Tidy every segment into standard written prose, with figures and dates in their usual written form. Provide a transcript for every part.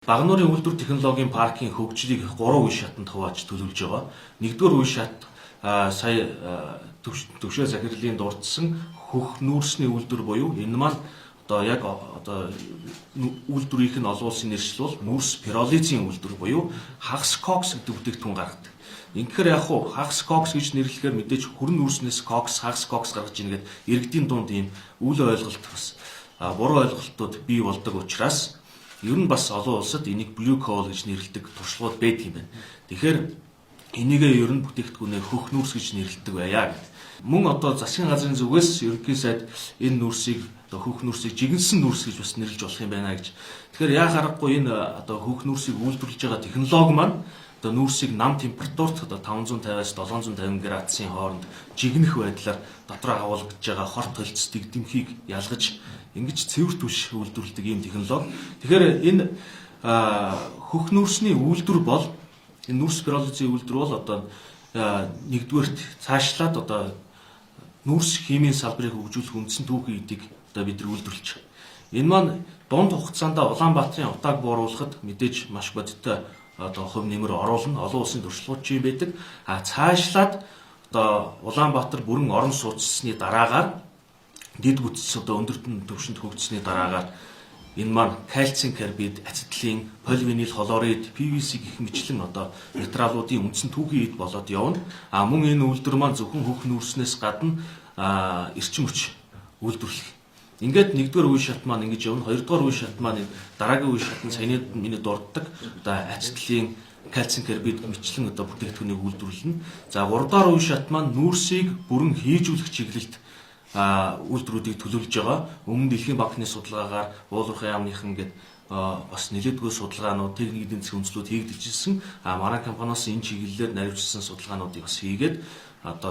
Багнуурын үйлдвэр технологийн паркийн хөгжлийг 3 үе шатанд хувааж төлөвлөж байгаа. Нэгдүгээр үе шат сая төвшөө захирлын дурдсан хөх нүүрсний үйлдвэр буюу энэ маань үйлдвэрийнх нь олон улсын нэршил бол нүүрс пиролизийн үйлдвэр буюу хагас кокс гэдэг бүтээгдэхүүн гаргадаг. Ингэхээр яг хуу хагас кокс гэж нэрлэхээр мэдээж хүрэн нүүрснээс хагас кокс гаргаж ийн гэдэг иргэдийн дунд ийм үл ойлголт бас буруу ойлголтууд бий болдог учраас ер нь бас олон улсад энийг blue coal гэж нэрлэдэг туршлагууд байдаг юм байна. Тэгэхээр энийгээ ер нь бүтээгдэхүүнээ хөх нүүрс гэж нэрлэдэг байя гэдэг. Мөн засгийн газрын зүгээс ерөнхий сайд энэ нүүрсийг хөх нүүрсийг жигэнсэн нүүрс гэж бас нэрлэж болох юм байна гэж. Тэгэхээр яа харахгүй энэ хөх нүүрсийг үйлдвэрлэж байгаа технологи маань нүүрсийг нам температурт 550-аас 750 градусын хооронд жигнэх байдлаар дотроо агуулгаж байгаа хор толцос дэгдэмхийг ялгаж ингэж цэвэр түвш үйлдвэрлэдэг ийм технологи. Тэгэхээр энэ хөх нүүрсний үйлдвэр бол энэ нүүрс пиролизийн үйлдвэр бол нэгдүгээрт цаашлаад нүүрс химийн салбарыг хөгжүүлэх үндсэн түүхийн эдийг бид нар үйлдвэрлэж байгаа. Энэ маань дунд хугацаанд Улаанбаатарын утааг бууруулахад мэдээж маш бодиттой хувь нэмэр оруулна. Олон улсын туршлагууд ч юм байдаг. Цаашлаад Улаанбаатар бүрэн орон сууцсны дараагаар дид бүтц өндөр түвшинд хөгжсөний дараагаар энэ маань кальцийн карбид, ацетилен, поливинил хлорид, PVC гэх мэтлэн материалуудын үндсэн түүхийн эд болоод явна. Мөн энэ үйлдвэр маань зөвхөн хөх нүүрснээс гадна эрчим хүч үйлдвэрлэх. Ингээд нэгдүгээр үе шат маань ингэж явна. Хоёрдугаар үе шат маань дараагийн үе шат нь саяны миний дурддаг ацетилен, кальцийн карбид мэтлэн бүтээгдэхүүнийг үйлдвэрлэнэ. За гуравдугаар үе шат маань нүүрсийг бүрэн хийжүүлэх чиглэлд үйлдвэрүүдийг төлөвлөж байгаа. Өмнө Дэлхийн банкны судалгаагаар уулуурхай яамныхан гээд бас нэлээдгүй судалгаанууд, техник эдийн засгийн үндэслүүд хийгдчихсэн. Манай компаниас энэ чиглэлээр наривчилсан судалгаануудыг бас хийгээд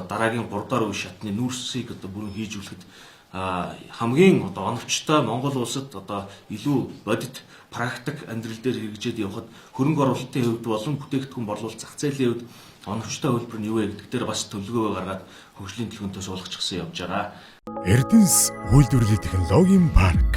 дараагийн 3 дахь үе шатны нүүрсийг бүрэн хийжүүлэхэд хамгийн оновчтой Монгол улсад илүү бодит практик амьдрал дээр хэрэгжээд явхад хөрөнгө оруулалтын хувьд болон бүтээгдэхүүн борлуулалт зах зээлийн хувьд оновчтой хөлбөр нь юу вэ гэдэг дээр бас төлөвлөгөө гаргаад хөгжлийн төлөвлөнтөөс уулгачихсан явж байгаа. Эрдэнэс үйлдвэрлэлийн технологийн парк